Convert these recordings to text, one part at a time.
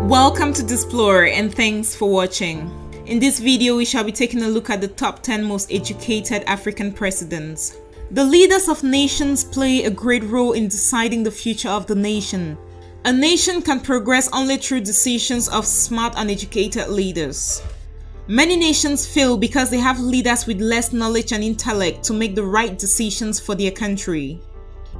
Welcome to Displore and thanks for watching. In this video, we shall be taking a look at the top 10 most educated African presidents. The leaders of nations play a great role in deciding the future of the nation. A nation can progress only through decisions of smart and educated leaders. Many nations fail because they have leaders with less knowledge and intellect to make the right decisions for their country.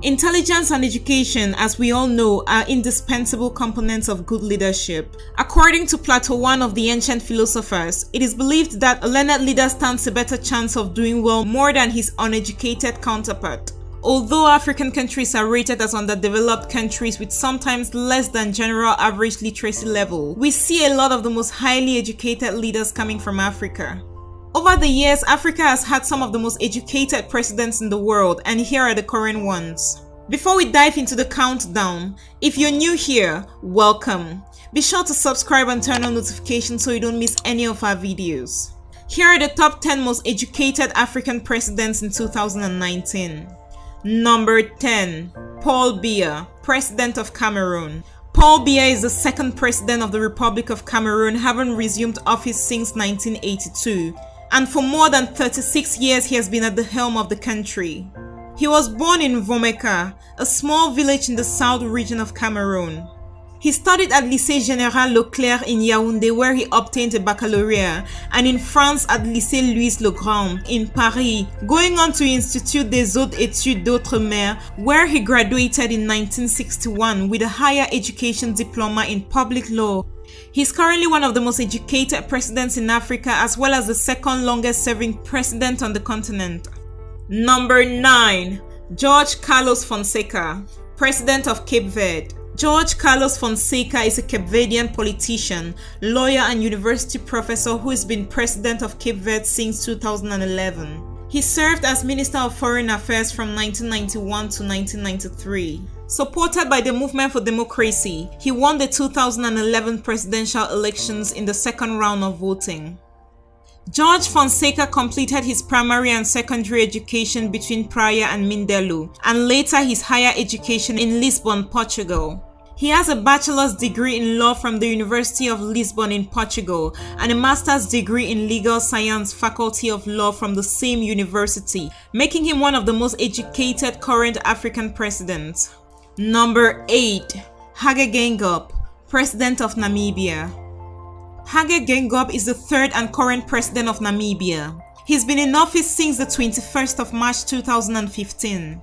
Intelligence and education, as we all know, are indispensable components of good leadership. According to Plato, one of the ancient philosophers, it is believed that a learned leader stands a better chance of doing well more than his uneducated counterpart. Although African countries are rated as underdeveloped countries with sometimes less than general average literacy level, we see a lot of the most highly educated leaders coming from Africa. Over the years, Africa has had some of the most educated presidents in the world, and here are the current ones. Before we dive into the countdown, if you're new here, welcome. Be sure to subscribe and turn on notifications so you don't miss any of our videos. Here are the top 10 most educated African presidents in 2019. Number 10. Paul Biya, President of Cameroon. Paul Biya is the second president of the Republic of Cameroon, having resumed office since 1982. And for more than 36 years he has been at the helm of the country. He was born in Vomeka, a small village in the south region of Cameroon. He studied at Lycée Général Leclerc in Yaoundé, where he obtained a baccalaureate, and in France at Lycée Louis le Grand in Paris, going on to Institut des Hautes Études d'Outre-mer, where he graduated in 1961 with a higher education diploma in public law. He's currently one of the most educated presidents in Africa, as well as the second longest serving president on the continent. Number 9. Jorge Carlos Fonseca, President of Cape Verde. Jorge Carlos Fonseca is a Cape Verdean politician, lawyer and university professor who has been president of Cape Verde since 2011. He served as Minister of Foreign Affairs from 1991 to 1993. Supported by the Movement for Democracy, he won the 2011 presidential elections in the second round of voting. Jorge Fonseca completed his primary and secondary education between Praia and Mindelo, and later his higher education in Lisbon, Portugal. He has a bachelor's degree in law from the University of Lisbon in Portugal and a master's degree in legal science, Faculty of Law from the same university, making him one of the most educated current African presidents. Number 8. Hage Geingob, President of Namibia. Hage Geingob is the third and current president of Namibia. He's been in office since the 21st of March 2015.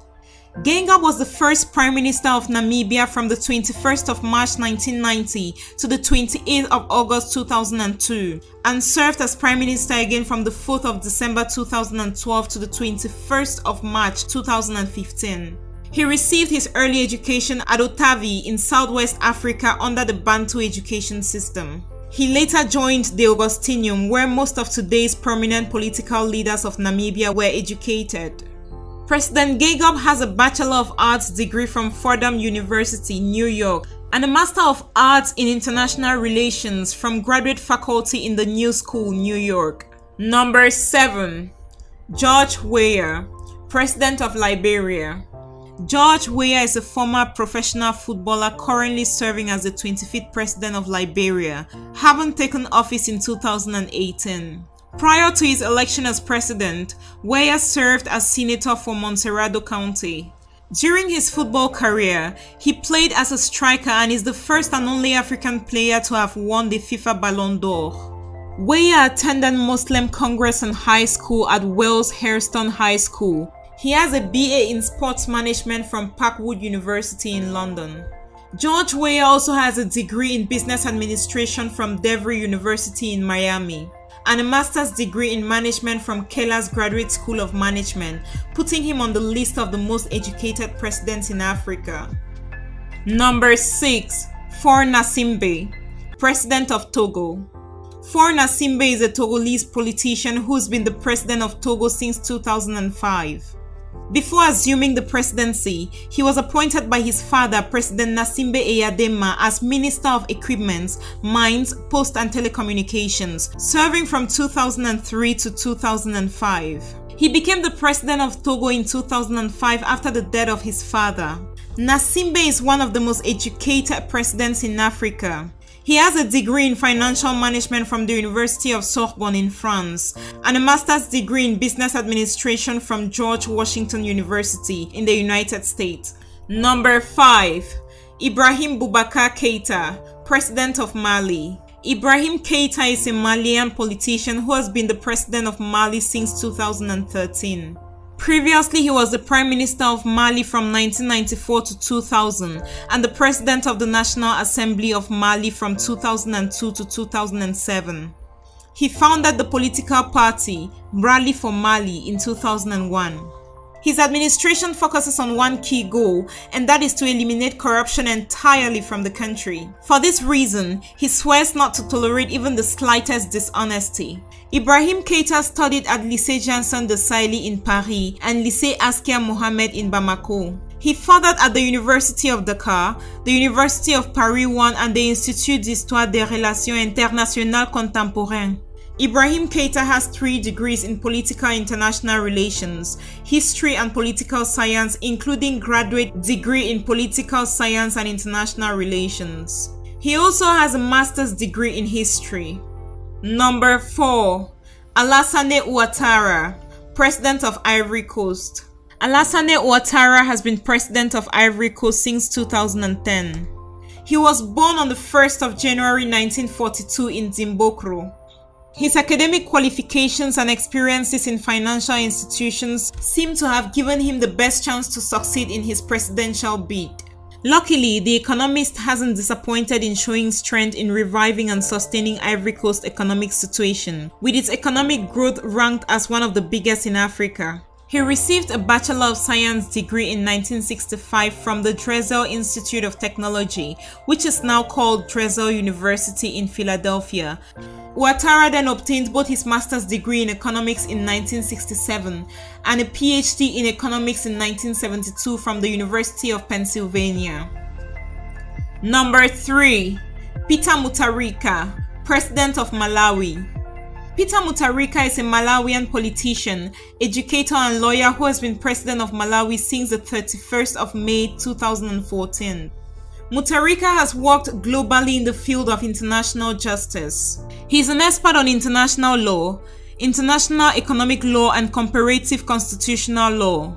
Geingob was the first Prime Minister of Namibia from the 21st of March 1990 to the 28th of August 2002 and served as Prime Minister again from the 4th of December 2012 to the 21st of March 2015. He received his early education at Otavi in Southwest Africa under the Bantu education system. He later joined the Augustinium, where most of today's prominent political leaders of Namibia were educated. President Geingob has a Bachelor of Arts degree from Fordham University, New York, and a Master of Arts in International Relations from Graduate Faculty in the New School, New York. Number 7. George Weah, President of Liberia. George Weah is a former professional footballer currently serving as the 25th President of Liberia, having taken office in 2018. Prior to his election as president, Weah served as senator for Montserrado County. During his football career, he played as a striker and is the first and only African player to have won the FIFA Ballon d'Or. Weah attended Muslim Congress and High School at Wales Hairston High School. He has a BA in Sports Management from Parkwood University in London. George Weah also has a degree in Business Administration from DeVry University in Miami and a master's degree in management from Keller's Graduate School of Management, putting him on the list of the most educated presidents in Africa. Number 6. Faure Gnassingbe, President of Togo. Faure Gnassingbe is a Togolese politician who's been the president of Togo since 2005. Before assuming the presidency, he was appointed by his father, President Gnassingbé Eyadema, as Minister of Equipment, Mines, Post and Telecommunications, serving from 2003 to 2005. He became the president of Togo in 2005 after the death of his father. Gnassingbé is one of the most educated presidents in Africa. He has a degree in financial management from the University of Sorbonne in France and a master's degree in business administration from George Washington University in the United States. Number 5. Ibrahim Boubacar Keïta, President of Mali. Ibrahim Keïta is a Malian politician who has been the president of Mali since 2013. Previously, he was the Prime Minister of Mali from 1994 to 2000 and the President of the National Assembly of Mali from 2002 to 2007. He founded the political party Rally for Mali in 2001. His administration focuses on one key goal, and that is to eliminate corruption entirely from the country. For this reason, he swears not to tolerate even the slightest dishonesty. Ibrahim Keïta studied at Lycée Janson de Sailly in Paris and Lycée Askia Mohamed in Bamako. He fathered at the University of Dakar, the University of Paris 1 and the Institut d'Histoire des Relations Internationales Contemporaines. Ibrahim Keïta has 3 degrees in political international relations, history and political science, including graduate degree in political science and international relations. He also has a master's degree in history. Number 4. Alassane Ouattara, President of Ivory Coast. Alassane Ouattara has been President of Ivory Coast since 2010. He was born on the 1st of January 1942 in Zimbokro. His academic qualifications and experiences in financial institutions seem to have given him the best chance to succeed in his presidential bid. Luckily, The Economist hasn't disappointed in showing strength in reviving and sustaining Ivory Coast's economic situation, with its economic growth ranked as one of the biggest in Africa. He received a Bachelor of Science degree in 1965 from the Drexel Institute of Technology, which is now called Drexel University in Philadelphia. Ouattara then obtained both his master's degree in economics in 1967 and a PhD in economics in 1972 from the University of Pennsylvania. Number 3. Peter Mutharika, President of Malawi. Peter Mutharika is a Malawian politician, educator and lawyer who has been president of Malawi since the 31st of May 2014. Mutharika has worked globally in the field of international justice. He is an expert on international law, international economic law and comparative constitutional law.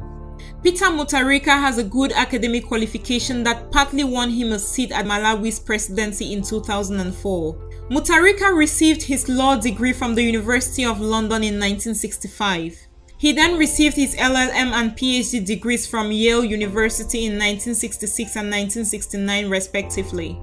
Peter Mutharika has a good academic qualification that partly won him a seat at Malawi's presidency in 2004. Mutharika received his law degree from the University of London in 1965. He then received his LLM and PhD degrees from Yale University in 1966 and 1969 respectively.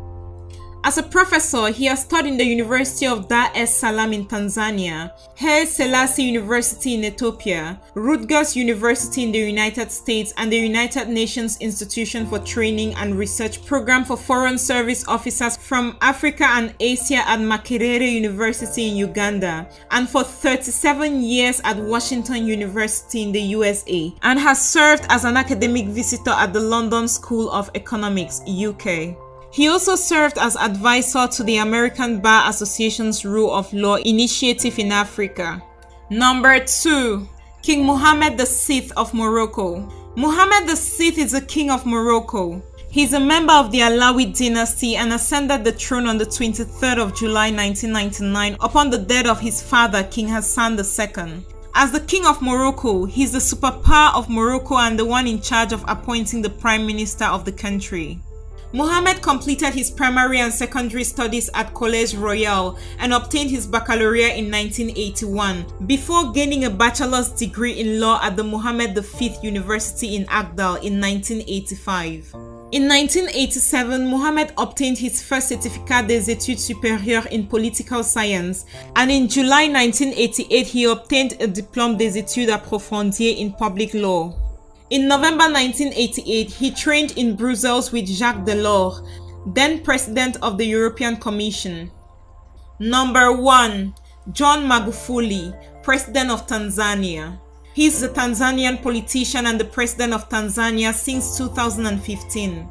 As a professor, he has taught in the University of Dar es Salaam in Tanzania, Haile Selassie University in Ethiopia, Rutgers University in the United States, and the United Nations Institution for Training and Research Program for Foreign Service Officers from Africa and Asia at Makerere University in Uganda, and for 37 years at Washington University in the USA, and has served as an academic visitor at the London School of Economics, UK. He also served as advisor to the American Bar Association's Rule of Law Initiative in Africa. Number 2. King Mohammed VI of Morocco. Mohammed VI is the king of Morocco. He is a member of the Alawid dynasty and ascended the throne on the 23rd of July 1999 upon the death of his father, King Hassan II. As the king of Morocco, he is the superpower of Morocco and the one in charge of appointing the prime minister of the country. Mohammed completed his primary and secondary studies at Collège Royal and obtained his baccalaureate in 1981 before gaining a bachelor's degree in law at the Mohammed V University in Agdal in 1985. In 1987, Mohammed obtained his first Certificat des études supérieures in political science, and in July 1988 he obtained a Diplôme des études approfondies in public law. In November 1988, he trained in Brussels with Jacques Delors, then President of the European Commission. Number 1. John Magufuli, President of Tanzania. He is a Tanzanian politician and the President of Tanzania since 2015.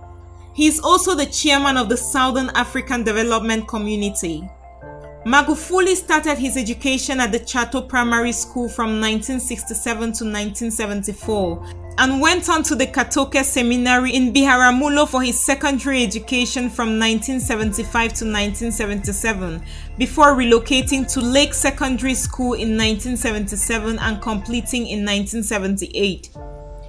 He is also the chairman of the Southern African Development Community. Magufuli started his education at the Chato Primary School from 1967 to 1974 and went on to the Katoke Seminary in Biharamulo for his secondary education from 1975 to 1977 before relocating to Lake Secondary School in 1977 and completing in 1978.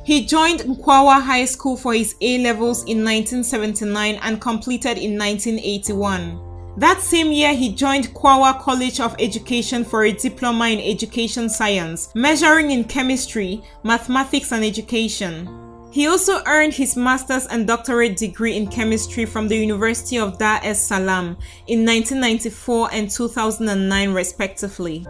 He joined Nkwawa High School for his A-levels in 1979 and completed in 1981. That same year, he joined Kwawa College of Education for a diploma in education science, majoring in chemistry, mathematics, and education. He also earned his master's and doctorate degree in chemistry from the University of Dar es Salaam in 1994 and 2009 respectively.